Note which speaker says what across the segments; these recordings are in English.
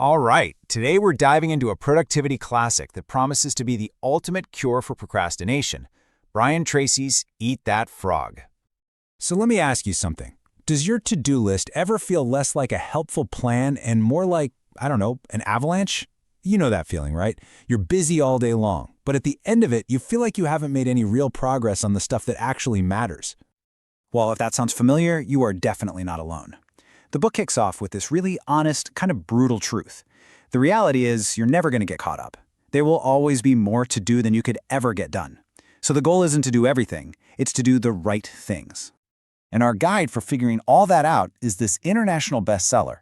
Speaker 1: All right, today we're diving into a productivity classic that promises to be the ultimate cure for procrastination. Brian Tracy's Eat That Frog.
Speaker 2: So let me ask you something. Does your to-do list ever feel less like a helpful plan and more like, I don't know, an avalanche? You know that feeling, right? You're busy all day long, but at the end of it, you feel like you haven't made any real progress on the stuff that actually matters.
Speaker 3: Well, if that sounds familiar, you are definitely not alone. The book kicks off with this really honest, kind of brutal truth. The reality is you're never going to get caught up. There will always be more to do than you could ever get done. So the goal isn't to do everything, it's to do the right things. And our guide for figuring all that out is this international bestseller.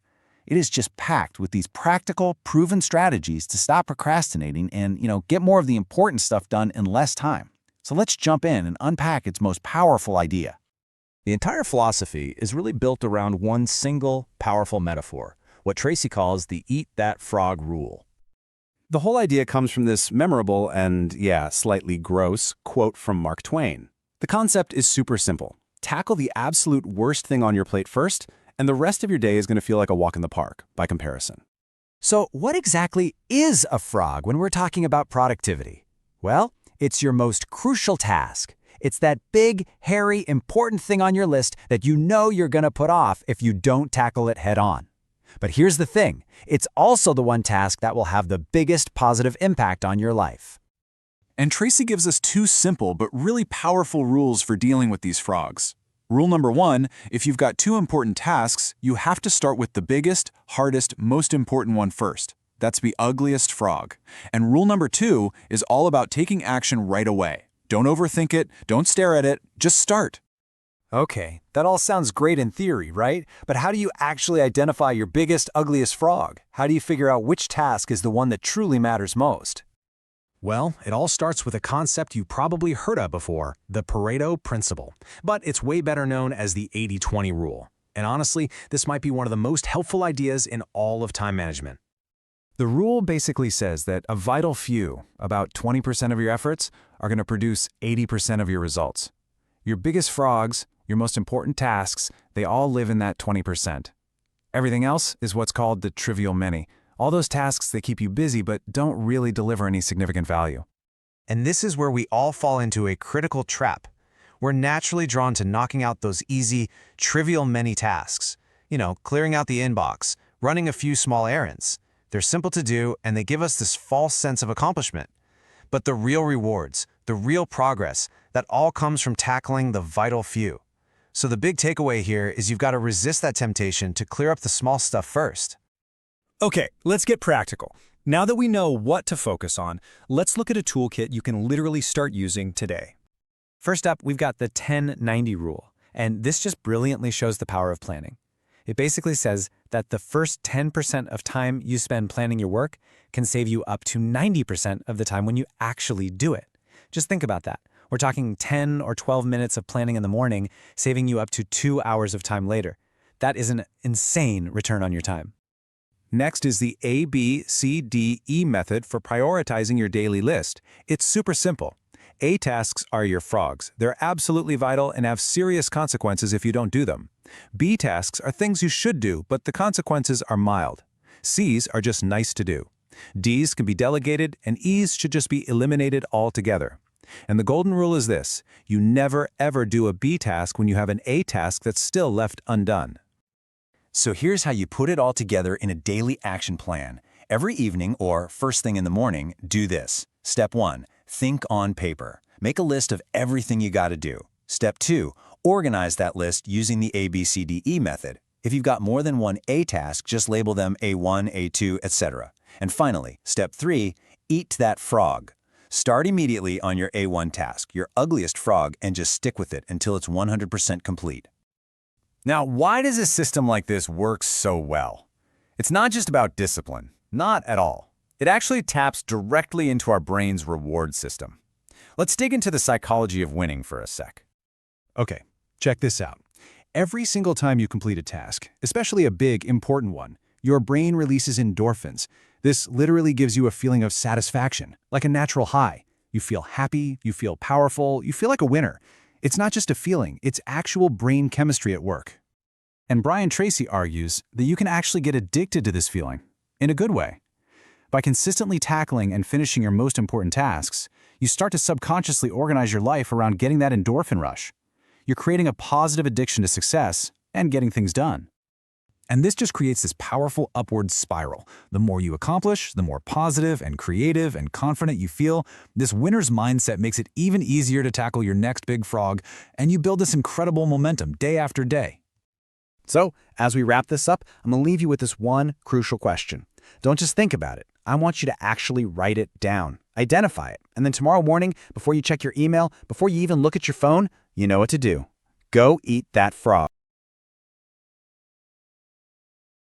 Speaker 3: It is just packed with these practical, proven strategies to stop procrastinating and, get more of the important stuff done in less time. So let's jump in and unpack its most powerful idea.
Speaker 4: The entire philosophy is really built around one single, powerful metaphor, what Tracy calls the Eat That Frog rule.
Speaker 5: The whole idea comes from this memorable and, slightly gross quote from Mark Twain. The concept is super simple. Tackle the absolute worst thing on your plate first, and the rest of your day is going to feel like a walk in the park, by comparison.
Speaker 1: So what exactly is a frog when we're talking about productivity? Well, it's your most crucial task. It's that big, hairy, important thing on your list that you know you're going to put off if you don't tackle it head on. But here's the thing, it's also the one task that will have the biggest positive impact on your life.
Speaker 6: And Tracy gives us two simple but really powerful rules for dealing with these frogs. Rule number 1, if you've got two important tasks, you have to start with the biggest, hardest, most important one first. That's the ugliest frog. And rule number 2 is all about taking action right away. Don't overthink it, don't stare at it, just start.
Speaker 1: Okay, that all sounds great in theory, right? But how do you actually identify your biggest, ugliest frog? How do you figure out which task is the one that truly matters most?
Speaker 2: Well, it all starts with a concept you probably heard of before, the Pareto principle. But it's way better known as the 80-20 rule. And honestly, this might be one of the most helpful ideas in all of time management.
Speaker 7: The rule basically says that a vital few, about 20% of your efforts, are going to produce 80% of your results. Your biggest frogs, your most important tasks, they all live in that 20%. Everything else is what's called the trivial many. All those tasks that keep you busy but don't really deliver any significant value.
Speaker 8: And this is where we all fall into a critical trap. We're naturally drawn to knocking out those easy, trivial many tasks. Clearing out the inbox, running a few small errands. They're simple to do, and they give us this false sense of accomplishment. But the real rewards, the real progress, that all comes from tackling the vital few. So the big takeaway here is you've got to resist that temptation to clear up the small stuff first.
Speaker 2: Okay, let's get practical. Now that we know what to focus on, let's look at a toolkit you can literally start using today. First up, we've got the 10-90 rule, and this just brilliantly shows the power of planning. It basically says that the first 10% of time you spend planning your work can save you up to 90% of the time when you actually do it. Just think about that. We're talking 10 or 12 minutes of planning in the morning, saving you up to 2 hours of time later. That is an insane return on your time.
Speaker 7: Next is the ABCDE method for prioritizing your daily list. It's super simple. A tasks are your frogs. They're absolutely vital and have serious consequences if you don't do them. B tasks are things you should do, but the consequences are mild. C's are just nice to do. D's can be delegated, and E's should just be eliminated altogether. And the golden rule is this: you never ever do a B task when you have an A task that's still left undone.
Speaker 3: So here's how you put it all together in a daily action plan. Every evening or first thing in the morning, do this. Step 1, think on paper. Make a list of everything you got to do. Step 2, organize that list using the ABCDE method. If you've got more than one A task, just label them A1, A2, etc. And finally, step 3, eat that frog. Start immediately on your A1 task, your ugliest frog, and just stick with it until it's 100% complete.
Speaker 1: Now, why does a system like this work so well? It's not just about discipline. Not at all. It actually taps directly into our brain's reward system. Let's dig into the psychology of winning for a sec.
Speaker 2: Okay, check this out. Every single time you complete a task, especially a big, important one, your brain releases endorphins. This literally gives you a feeling of satisfaction, like a natural high. You feel happy, you feel powerful, you feel like a winner. It's not just a feeling, it's actual brain chemistry at work. And Brian Tracy argues that you can actually get addicted to this feeling.
Speaker 3: in a good way. By consistently tackling and finishing your most important tasks, you start to subconsciously organize your life around getting that endorphin rush. You're creating a positive addiction to success and getting things done.
Speaker 7: And this just creates this powerful upward spiral. The more you accomplish, the more positive and creative and confident you feel. This winner's mindset makes it even easier to tackle your next big frog, and you build this incredible momentum day after day.
Speaker 2: So, as we wrap this up, I'm going to leave you with this one crucial question. Don't just think about it. I want you to actually write it down, identify it, and then tomorrow morning, before you check your email, before you even look at your phone, you know what to do. Go eat that frog.